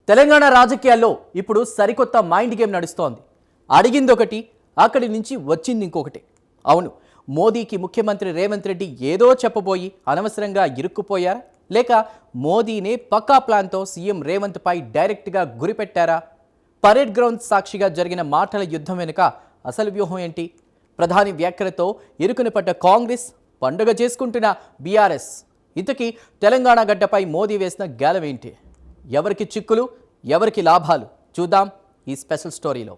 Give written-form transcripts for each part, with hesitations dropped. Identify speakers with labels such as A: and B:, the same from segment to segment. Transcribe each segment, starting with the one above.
A: తెలంగాణ రాజకీయాల్లో ఇప్పుడు సరికొత్త మైండ్ గేమ్ నడుస్తోంది. అడిగింది ఒకటి, అక్కడి నుంచి వచ్చింది ఇంకొకటి. అవును, మోదీకి ముఖ్యమంత్రి రేవంత్ రెడ్డి ఏదో చెప్పబోయి అనవసరంగా ఇరుక్కుపోయారా, లేక మోదీనే పక్కా ప్లాన్తో సీఎం రేవంత్ పై డైరెక్ట్గా గురిపెట్టారా? పరేడ్ గ్రౌండ్ సాక్షిగా జరిగిన మాటల యుద్ధం వెనుక అసలు వ్యూహం ఏంటి? ప్రధాని వ్యాఖ్యలతో ఇరుకున పడ్డ కాంగ్రెస్, పండుగ చేసుకుంటున్న బీఆర్ఎస్, ఇంతకీ తెలంగాణ గడ్డపై మోదీ వేసిన గేలం ఏంటి? ఎవరికి చిక్కులు, ఎవరికి లాభాలు చూద్దాం ఈ స్పెషల్ స్టోరీలో.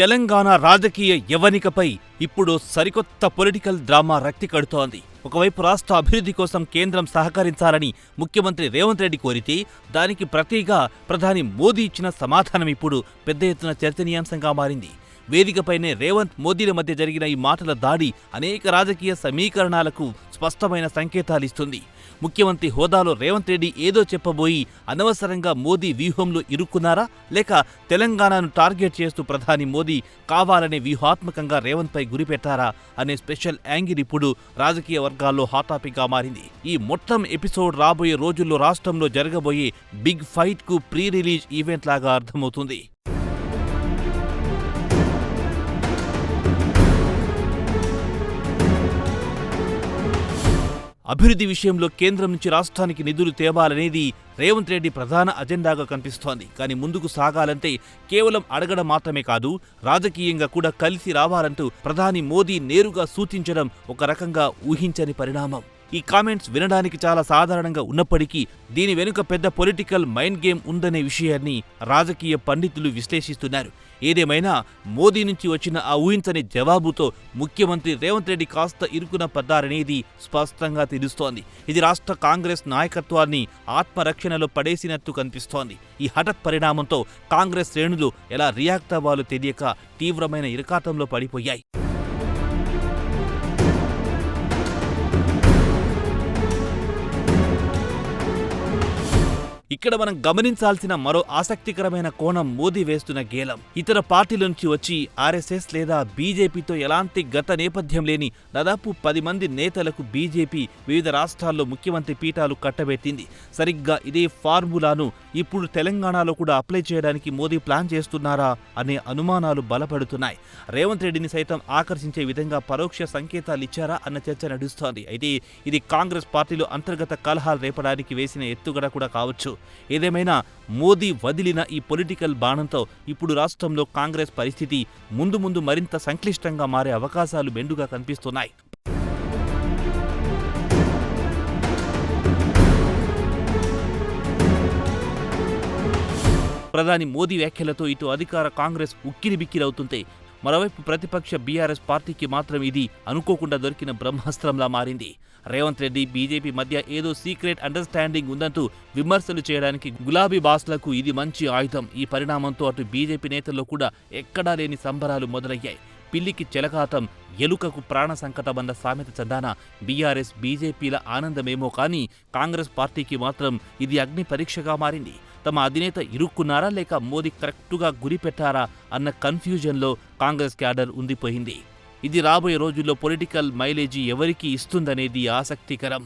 B: తెలంగాణ రాజకీయ యవనికపై ఇప్పుడు సరికొత్త పొలిటికల్ డ్రామా రక్తి కడుతోంది. ఒకవైపు రాష్ట్ర అభివృద్ధి కోసం కేంద్రం సహకరించాలని ముఖ్యమంత్రి రేవంత్ రెడ్డి కోరితే, దానికి ప్రతిగా ప్రధాని మోదీ ఇచ్చిన సమాధానం ఇప్పుడు పెద్ద ఎత్తున చర్చనీయాంశంగా మారింది. వేదికపైనే రేవంత్, మోదీల మధ్య జరిగిన ఈ మాటల దాడి అనేక రాజకీయ సమీకరణాలకు స్పష్టమైన సంకేతాలిస్తుంది. ముఖ్యమంత్రి హోదాలో రేవంత్ రెడ్డి ఏదో చెప్పబోయి అనవసరంగా మోదీ వ్యూహంలో ఇరుక్కున్నారా, లేక తెలంగాణను టార్గెట్ చేస్తూ ప్రధాని మోదీ కావాలనే వ్యూహాత్మకంగా రేవంత్ పై గురిపెట్టారా అనే స్పెషల్ యాంగిల్ ఇప్పుడు రాజకీయ వర్గాల్లో హాట్ టాపిక్ గా మారింది. ఈ మొత్తం ఎపిసోడ్ రాబోయే రోజుల్లో రాష్ట్రంలో జరగబోయే బిగ్ ఫైట్ కు ప్రీ రిలీజ్ ఈవెంట్ లాగా అర్థమవుతుంది. అభివృద్ధి విషయంలో కేంద్రం నుంచి రాష్ట్రానికి నిధులు తేవాలనేది రేవంత్ రెడ్డి ప్రధాన అజెండాగా కనిపిస్తోంది. కానీ ముందుకు సాగాలంటే కేవలం అడగడం మాత్రమే కాదు, రాజకీయంగా కూడా కలిసి రావాలంటూ ప్రధాని మోదీ నేరుగా సూచించడం ఒక రకంగా ఊహించని పరిణామం. ఈ కామెంట్స్ వినడానికి చాలా సాధారణంగా ఉన్నప్పటికీ దీని వెనుక పెద్ద పొలిటికల్ మైండ్ గేమ్ ఉందనే విషయాన్ని రాజకీయ పండితులు విశ్లేషిస్తున్నారు. ఏదేమైనా మోదీ నుంచి వచ్చిన ఆ ఊహించని జవాబుతో ముఖ్యమంత్రి రేవంత్ రెడ్డి కాస్త ఇరుకున పడ్డారనేది స్పష్టంగా తెలుస్తోంది. ఇది రాష్ట్ర కాంగ్రెస్ నాయకత్వాన్ని ఆత్మరక్షణలో పడేసినట్టు కనిపిస్తోంది. ఈ హఠాత్ పరిణామంతో కాంగ్రెస్ శ్రేణులు ఎలా రియాక్ట్ అవ్వాలో తెలియక తీవ్రమైన ఇరకాటంలో పడిపోయాయి. ఇక్కడ మనం గమనించాల్సిన మరో ఆసక్తికరమైన కోణం మోదీ వేస్తున్న గేలం. ఇతర పార్టీల నుంచి వచ్చి ఆర్ఎస్ఎస్ లేదా బీజేపీతో ఎలాంటి గత నేపథ్యం లేని దాదాపు 10 మంది నేతలకు బీజేపీ వివిధ రాష్ట్రాల్లో ముఖ్యమంత్రి పీఠాలు కట్టబెట్టింది. సరిగ్గా ఇదే ఫార్ములాను ఇప్పుడు తెలంగాణలో కూడా అప్లై చేయడానికి మోదీ ప్లాన్ చేస్తున్నారా అనే అనుమానాలు బలపడుతున్నాయి. రేవంత్ రెడ్డిని సైతం ఆకర్షించే విధంగా పరోక్ష సంకేతాలిచ్చారా అన్న చర్చ నడుస్తోంది. అయితే ఇది కాంగ్రెస్ పార్టీలో అంతర్గత కలహాలు రేపడానికి వేసిన ఎత్తుగడ కూడా కావచ్చు. ఏదేమైనా మోదీ వదిలిన ఈ పొలిటికల్ బాణంతో ఇప్పుడు రాష్ట్రంలో కాంగ్రెస్ పరిస్థితి ముందు ముందు మరింత సంక్లిష్టంగా మారే అవకాశాలు మెండుగా కనిపిస్తున్నాయి. ప్రధాని మోదీ వ్యాఖ్యలతో ఇటు అధికార కాంగ్రెస్ ఉక్కిరిబిక్కిరవుతుంటే, మరోవైపు ప్రతిపక్ష బీఆర్ఎస్ పార్టీకి మాత్రం ఇది అనుకోకుండా దొరికిన బ్రహ్మాస్త్రంలా మారింది. రేవంత్ రెడ్డి, బీజేపీ మధ్య ఏదో సీక్రెట్ అండర్స్టాండింగ్ ఉందంటూ విమర్శలు చేయడానికి గులాబీ బాస్లకు ఇది మంచి ఆయుధం. ఈ పరిణామంతో అటు బీజేపీ నేతల్లో కూడా ఎక్కడా లేని సంబరాలు మొదలయ్యాయి. పిల్లికి చెలకాటం, ఎలుకకు ప్రాణ సంకటమన్న సామెత చందాన బీఆర్ఎస్, బీజేపీల ఆనందమేమో కానీ కాంగ్రెస్ పార్టీకి మాత్రం ఇది అగ్ని పరీక్షగా మారింది. తమ అధినేత ఇరుక్కున్నారా, లేక మోదీ కరెక్టుగా గురిపెట్టారా అన్న కన్ఫ్యూజన్లో కాంగ్రెస్ క్యాడర్ ఉండిపోయింది. ఇది రాబోయే రోజుల్లో పొలిటికల్ మైలేజీ ఎవరికి ఇస్తుందనేది ఆసక్తికరం.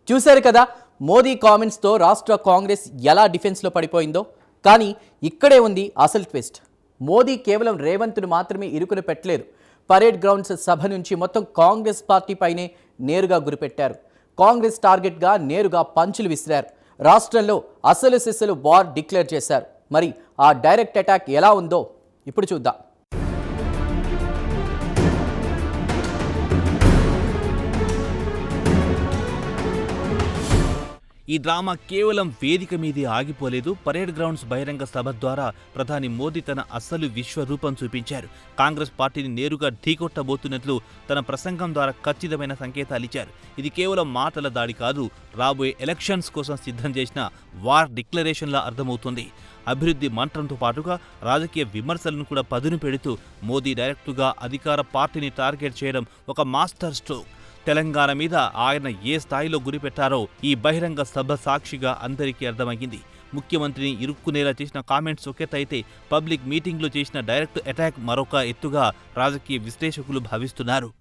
A: చూశారు కదా, మోదీ కామెంట్స్తో రాష్ట్ర కాంగ్రెస్ ఎలా డిఫెన్స్లో పడిపోయిందో. కానీ ఇక్కడే ఉంది అసలు ట్విస్ట్. మోదీ కేవలం రేవంత్ను మాత్రమే ఇరుకున పెట్టలేదు. పరేడ్ గ్రౌండ్స్ సభ నుంచి మొత్తం కాంగ్రెస్ పార్టీ పైనే నేరుగా గురిపెట్టారు. కాంగ్రెస్ టార్గెట్గా నేరుగా పంచులు విసిరారు. రాష్ట్రంలో అసలు సిసలు వార్ డిక్లేర్ చేశారు. మరి ఆ డైరెక్ట్ అటాక్ ఎలా ఉందో ఇప్పుడు చూద్దాం.
B: ఈ డ్రామా కేవలం వేదిక మీదే ఆగిపోలేదు. పరేడ్ గ్రౌండ్స్ బహిరంగ సభ ద్వారా ప్రధాని మోదీ తన అసలు విశ్వరూపం చూపించారు. కాంగ్రెస్ పార్టీని నేరుగా ఢీకొట్టబోతున్నట్లు తన ప్రసంగం ద్వారా ఖచ్చితమైన సంకేతాలిచ్చారు. ఇది కేవలం మాటల దాడి కాదు, రాబోయే ఎలక్షన్స్ కోసం సిద్ధం చేసిన వార్ డిక్లరేషన్లా అర్థమవుతుంది. అభివృద్ధి మంత్రంతో పాటుగా రాజకీయ విమర్శలను కూడా పదును పెడుతూ మోదీ డైరెక్టుగా అధికార పార్టీని టార్గెట్ చేయడం ఒక మాస్టర్ స్ట్రోక్. తెలంగాణ మీద ఆయన ఏ స్థాయిలో గురిపెట్టారో ఈ బహిరంగ సభ సాక్షిగా అందరికీ అర్థమయ్యింది. ముఖ్యమంత్రిని ఇరుక్కునేలా చేసిన కామెంట్స్ ఒకెత్తైతే పబ్లిక్ మీటింగ్లో చేసిన డైరెక్ట్ అటాక్ మరొక ఎత్తుగా రాజకీయ విశ్లేషకులు భావిస్తున్నారు.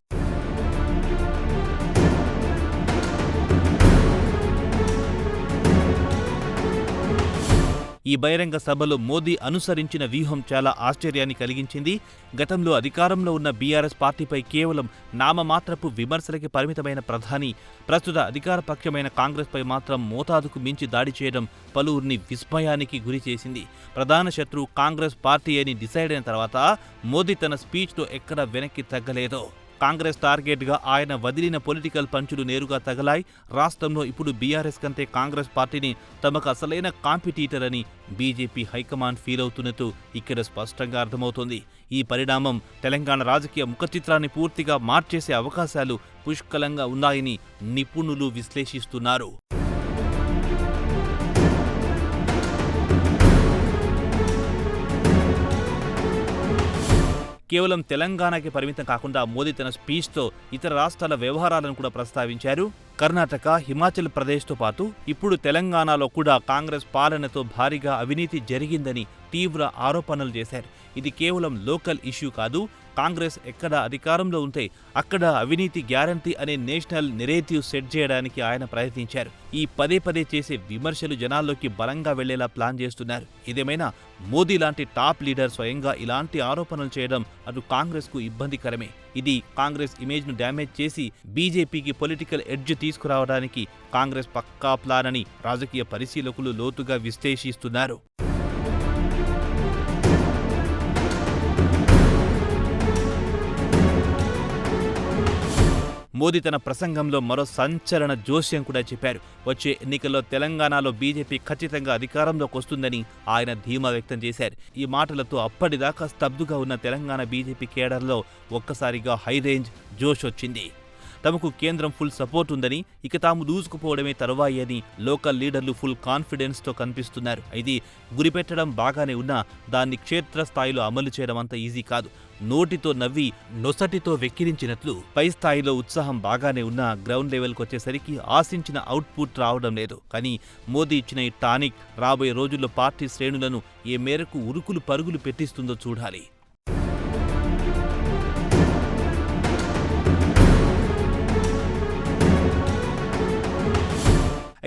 B: ఈ బహిరంగ సభలో మోదీ అనుసరించిన వ్యూహం చాలా ఆశ్చర్యాన్ని కలిగించింది. గతంలో అధికారంలో ఉన్న బీఆర్ఎస్ పార్టీపై కేవలం నామమాత్రపు విమర్శలకి పరిమితమైన ప్రధాని ప్రస్తుత అధికారపక్షమైన కాంగ్రెస్పై మాత్రం మోతాదుకు మించి దాడి చేయడం పలువురిని విస్మయానికి గురిచేసింది. ప్రధాన శత్రువు కాంగ్రెస్ పార్టీ అని డిసైడ్ అయిన తర్వాత మోదీ తన స్పీచ్లో ఎక్కడ వెనక్కి తగ్గలేదో. కాంగ్రెస్ టార్గెట్గా ఆయన వదిలిన పొలిటికల్ పంచులు నేరుగా తగలాయి. రాష్ట్రంలో ఇప్పుడు బీఆర్ఎస్ కంటే కాంగ్రెస్ పార్టీని తమకు అసలైన కాంపిటీటర్ అని బీజేపీ హైకమాండ్ ఫీల్ అవుతున్నట్టు ఇక్కడ స్పష్టంగా అర్థమవుతోంది. ఈ పరిణామం తెలంగాణ రాజకీయ ముఖచిత్రాన్ని పూర్తిగా మార్చేసే అవకాశాలు పుష్కలంగా ఉన్నాయని నిపుణులు విశ్లేషిస్తున్నారు. కేవలం తెలంగాణకి పరిమితం కాకుండా మోదీ తన స్పీచ్తో ఇతర రాష్ట్రాల వ్యవహారాలను కూడా ప్రస్తావించారు. కర్ణాటక, హిమాచల్ ప్రదేశ్తో పాటు ఇప్పుడు తెలంగాణలో కూడా కాంగ్రెస్ పాలనతో భారీగా అవినీతి జరిగిందని తీవ్ర ఆరోపణలు చేశారు. ఇది కేవలం లోకల్ ఇష్యూ కాదు. కాంగ్రెస్ ఎక్కడ అధికారంలో ఉంటే అక్కడ అవినీతి గ్యారంటీ అనే నేషనల్ నెరేటివ్ సెట్ చేయడానికి ఆయన ప్రయత్నించారు. ఈ పదే పదే చేసే విమర్శలు జనాల్లోకి బలంగా వెళ్లేలా ప్లాన్ చేస్తున్నారు. ఇదేమైనా మోదీ లాంటి టాప్ లీడర్ స్వయంగా ఇలాంటి ఆరోపణలు చేయడం అటు కాంగ్రెస్కు ఇబ్బందికరమే. ఇది కాంగ్రెస్ ఇమేజ్ను డ్యామేజ్ చేసి బీజేపీకి పొలిటికల్ ఎడ్జ్ తీసుకురావడానికి కాంగ్రెస్ పక్కా ప్లాన్ అని రాజకీయ పరిశీలకులు లోతుగా విశ్లేషిస్తున్నారు. మోదీ తన ప్రసంగంలో మరో సంచలన జోస్యం కూడా చెప్పారు. వచ్చే ఎన్నికల్లో తెలంగాణలో బీజేపీ ఖచ్చితంగా అధికారంలోకి వస్తుందని ఆయన ధీమా వ్యక్తం చేశారు. ఈ మాటలతో అప్పటిదాకా స్తబ్దుగా ఉన్న తెలంగాణ బీజేపీ కేడర్లో ఒక్కసారిగా హై రేంజ్ జోష్ వచ్చింది. తమకు కేంద్రం ఫుల్ సపోర్ట్ ఉందని, ఇక తాము దూసుకుపోవడమే తరువాయి అని లోకల్ లీడర్లు ఫుల్ కాన్ఫిడెన్స్తో కనిపిస్తున్నారు. ఇది గురిపెట్టడం బాగానే ఉన్నా దాన్ని క్షేత్రస్థాయిలో అమలు చేయడం అంత ఈజీ కాదు. నోటితో నవ్వి నొసటితో వెక్కిరించినట్లు పై స్థాయిలో ఉత్సాహం బాగానే ఉన్నా గ్రౌండ్ లెవెల్కి వచ్చేసరికి ఆశించిన అవుట్పుట్ రావడం లేదు. కానీ మోదీ ఇచ్చిన ఈ టానిక్ రాబోయే రోజుల్లో పార్టీ శ్రేణులను ఏ మేరకు ఉరుకులు పరుగులు పెట్టిస్తుందో చూడాలి.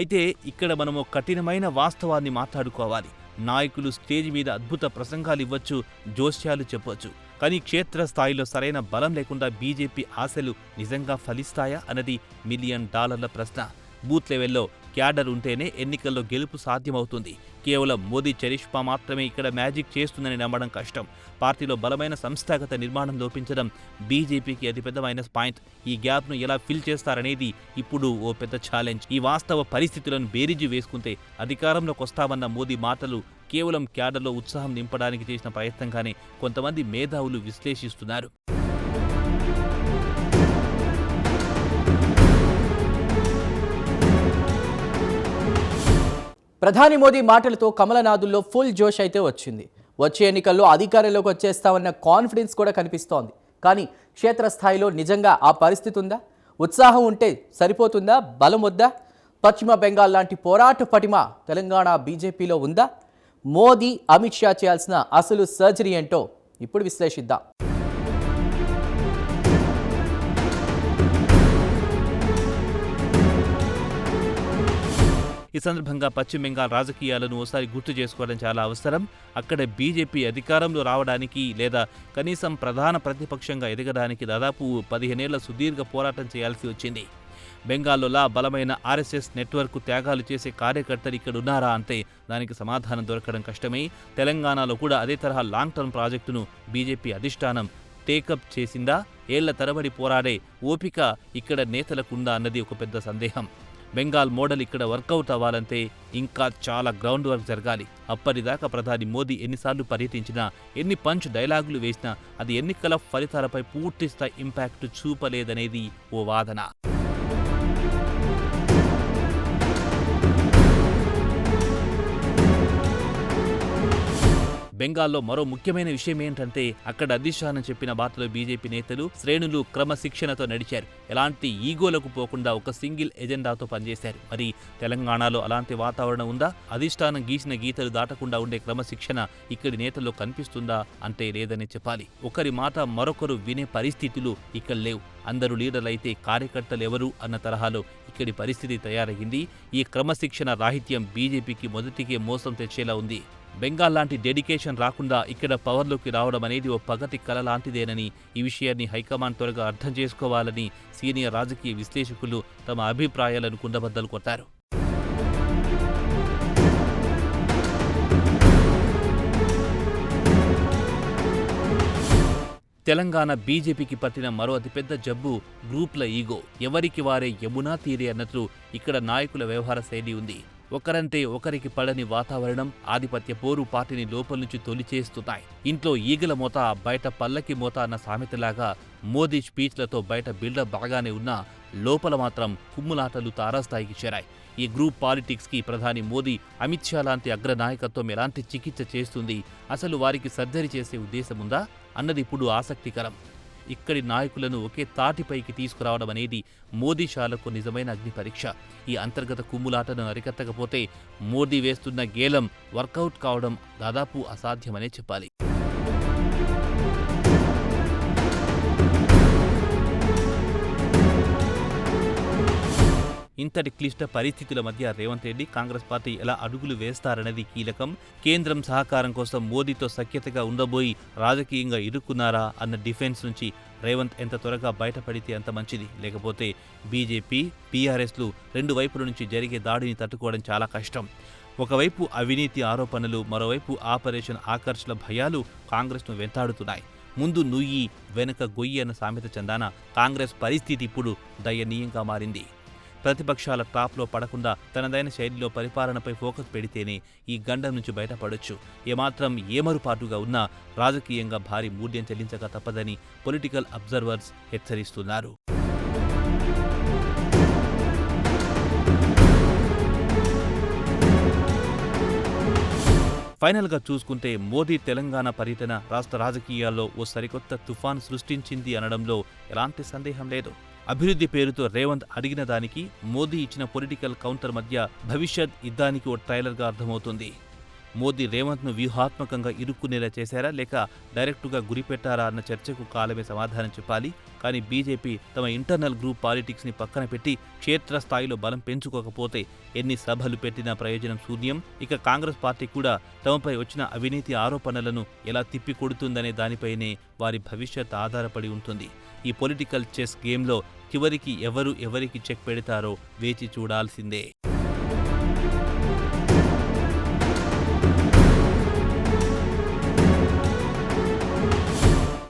B: అయితే ఇక్కడ మనము కఠినమైన వాస్తవాన్ని మాట్లాడుకోవాలి. నాయకులు స్టేజ్ మీద అద్భుత ప్రసంగాలు ఇవ్వచ్చు, జోస్యాలు చెప్పవచ్చు. కానీ క్షేత్రస్థాయిలో సరైన బలం లేకుండా బీజేపీ ఆశలు నిజంగా ఫలిస్తాయా అన్నది $1 మిలియన్ ప్రశ్న. బూత్ లెవెల్లో క్యాడర్ ఉంటేనే ఎన్నికల్లో గెలుపు సాధ్యమవుతుంది. కేవలం మోదీ చరిష్మా మాత్రమే ఇక్కడ మ్యాజిక్ చేస్తుందని నమ్మడం కష్టం. పార్టీలో బలమైన సంస్థాగత నిర్మాణం లోపించడం బీజేపీకి అతిపెద్ద మైనస్ పాయింట్. ఈ గ్యాప్ను ఎలా ఫిల్ చేస్తారనేది ఇప్పుడు ఓ పెద్ద ఛాలెంజ్. ఈ వాస్తవ పరిస్థితులను బేరీజు వేసుకుంటే అధికారంలోకి వస్తామన్న మోదీ మాటలు కేవలం క్యాడర్లో ఉత్సాహం నింపడానికి చేసిన ప్రయత్నంగానే కొంతమంది మేధావులు విశ్లేషిస్తున్నారు.
A: ప్రధాని మోదీ మాటలతో కమలనాథుల్లో ఫుల్ జోష్ అయితే వచ్చింది. వచ్చే ఎన్నికల్లో అధికారంలోకి వచ్చేస్తామన్న కాన్ఫిడెన్స్ కూడా కనిపిస్తోంది. కానీ క్షేత్రస్థాయిలో నిజంగా ఆ పరిస్థితి ఉందా? ఉత్సాహం ఉంటే సరిపోతుందా? బలం వద్దా? పశ్చిమ బెంగాల్ లాంటి పోరాట పటిమ తెలంగాణ బీజేపీలో ఉందా? మోదీ, అమిత్ షా చేయాల్సిన అసలు సర్జరీ ఏంటో ఇప్పుడు విశ్లేషిద్దాం.
B: ఈ సందర్భంగా పశ్చిమ బెంగాల్ రాజకీయాలను ఓసారి గుర్తు చేసుకోవడం చాలా అవసరం. అక్కడ బీజేపీ అధికారంలో రావడానికి లేదా కనీసం ప్రధాన ప్రతిపక్షంగా ఎదగడానికి దాదాపు 15 ఏళ్ల సుదీర్ఘ పోరాటం చేయాల్సి వచ్చింది. బెంగాల్లోలా బలమైన ఆర్ఎస్ఎస్ నెట్వర్క్ త్యాగాలు చేసే కార్యకర్తలు ఇక్కడ ఉన్నారా అంటే దానికి సమాధానం దొరకడం కష్టమే. తెలంగాణలో కూడా అదే తరహా లాంగ్ టర్మ్ ప్రాజెక్టును బీజేపీ అధిష్టానం టేకప్ చేసిందా? ఏళ్ల తరబడి పోరాడే ఓపిక ఇక్కడ నేతలకుందా అన్నది ఒక పెద్ద సందేహం. బెంగాల్ మోడల్ ఇక్కడ వర్కౌట్ అవ్వాలంటే ఇంకా చాలా గ్రౌండ్ వర్క్ జరగాలి. అప్పటిదాకా ప్రధాని మోదీ ఎన్నిసార్లు పర్యటించినా, ఎన్ని పంచ్ డైలాగులు వేసినా అది ఎన్నికల ఫలితాలపై పూర్తిస్థాయి ఇంపాక్ట్ చూపలేదనేది ఓ వాదన. బెంగాల్లో మరో ముఖ్యమైన విషయం ఏంటంటే అక్కడ అధిష్టానం చెప్పిన బాటలో బీజేపీ నేతలు శ్రేణులు క్రమశిక్షణతో నడిచారు. ఎలాంటి ఈగోలకు పోకుండా ఒక సింగిల్ ఎజెండాతో పనిచేశారు. మరి తెలంగాణలో అలాంటి వాతావరణం ఉందా? అధిష్టానం గీసిన గీతలు దాటకుండా ఉండే క్రమశిక్షణ ఇక్కడి నేతల్లో కనిపిస్తుందా అంటే లేదని చెప్పాలి. ఒకరి మాట మరొకరు వినే పరిస్థితులు ఇక్కడ లేవు. అందరూ లీడర్లైతే కార్యకర్తలు ఎవరు అన్న తరహాలో ఇక్కడి పరిస్థితి తయారయ్యింది. ఈ క్రమశిక్షణ రాహిత్యం బీజేపీకి మొదటికే మోసం తెచ్చేలా ఉంది. బెంగాల్ లాంటి డెడికేషన్ రాకుండా ఇక్కడ పవర్లోకి రావడం అనేది ఓ పగటి కల లాంటిదేనని, ఈ విషయాన్ని హైకమాండ్ త్వరగా అర్థం చేసుకోవాలని సీనియర్ రాజకీయ విశ్లేషకులు తమ అభిప్రాయాలను కుండబద్దలు కొట్టారు. తెలంగాణ బీజేపీకి పట్టిన మరో అతిపెద్ద జబ్బు గ్రూప్ల ఈగో. ఎవరికి వారే యమునా తీరే అన్నట్లు ఇక్కడ నాయకుల వ్యవహార శైలి ఉంది. ఒకరంటే ఒకరికి పడని వాతావరణం, ఆధిపత్య పోరు పార్టీని లోపల నుంచి తొలిచేస్తున్నాయి. ఇంట్లో ఈగల మోత, బయట పల్లకి మోత అన్న సామెతలాగా మోదీ స్పీచ్లతో బయట బిల్డప్ బాగానే ఉన్నా లోపల మాత్రం కుమ్ములాటలు తారాస్థాయికి చేరాయి. ఈ గ్రూప్ పాలిటిక్స్కి ప్రధాని మోదీ, అమిత్ షా లాంటి అగ్రనాయకత్వం ఎలాంటి చికిత్స చేస్తుంది? అసలు వారికి సర్జరీ చేసే ఉద్దేశముందా అన్నది ఇప్పుడు ఆసక్తికరం. ఇక్కడి నాయకులను ఒకే తాటిపైకి తీసుకురావడం అనేది మోదీ షాలకు నిజమైన అగ్ని పరీక్ష. ఈ అంతర్గత కుమ్ములాటను అరికట్టకపోతే మోదీ వేస్తున్న గేలం వర్కౌట్ కావడం దాదాపు అసాధ్యమనే చెప్పాలి. ఇంతటి క్లిష్ట పరిస్థితుల మధ్య రేవంత్ రెడ్డి, కాంగ్రెస్ పార్టీ ఎలా అడుగులు వేస్తారనేది కీలకం. కేంద్రం సహకారం కోసం మోదీతో సఖ్యతగా ఉండబోయి రాజకీయంగా ఇరుక్కున్నారా అన్న డిఫెన్స్ నుంచి రేవంత్ ఎంత త్వరగా బయటపడితే అంత మంచిది. లేకపోతే బీజేపీ, బీఆర్ఎస్లు రెండు వైపుల నుంచి జరిగే దాడిని తట్టుకోవడం చాలా కష్టం. ఒకవైపు అవినీతి ఆరోపణలు, మరోవైపు ఆపరేషన్ ఆకర్ష్ల భయాలు కాంగ్రెస్ను వెంటాడుతున్నాయి. ముందు నుయ్యి వెనుక గొయ్యి అన్న సామెత చందాన కాంగ్రెస్ పరిస్థితి ఇప్పుడు దయనీయంగా మారింది. ప్రతిపక్షాల టాప్లో పడకుండా తనదైన శైలిలో పరిపాలనపై ఫోకస్ పెడితేనే ఈ గండం నుంచి బయటపడొచ్చు. ఏమాత్రం ఏమరుపాటుగా ఉన్నా రాజకీయంగా భారీ మూల్యం చెల్లించక తప్పదని పొలిటికల్ అబ్జర్వర్స్ హెచ్చరిస్తున్నారు. ఫైనల్గా చూసుకుంటే మోదీ తెలంగాణ పర్యటన రాష్ట్ర రాజకీయాల్లో ఓ సరికొత్త తుఫాను సృష్టించింది అనడంలో ఎలాంటి సందేహం లేదు. అభివృద్ధి పేరుతో రేవంత్ అడిగిన దానికి మోదీ ఇచ్చిన పొలిటికల్ కౌంటర్ మధ్య భవిష్యత్ యుద్ధానికి ఓ ట్రైలర్గా అర్థమవుతుంది. మోదీ రేవంత్ను వ్యూహాత్మకంగా ఇరుక్కునేలా చేశారా, లేక డైరెక్టుగా గురిపెట్టారా అన్న చర్చకు కాలమే సమాధానం చెప్పాలి. కానీ బీజేపీ తమ ఇంటర్నల్ గ్రూప్ పాలిటిక్స్ని పక్కన పెట్టి క్షేత్రస్థాయిలో బలం పెంచుకోకపోతే ఎన్ని సభలు పెట్టినా ప్రయోజనం శూన్యం. ఇక కాంగ్రెస్ పార్టీ కూడా తమపై వచ్చిన అవినీతి ఆరోపణలను ఎలా తిప్పికొడుతుందనే దానిపైనే వారి భవిష్యత్ ఆధారపడి ఉంటుంది. ఈ పొలిటికల్ చెస్ గేమ్లో చివరికి ఎవరికి చెక్ పెడతారో వేచి చూడాల్సిందే.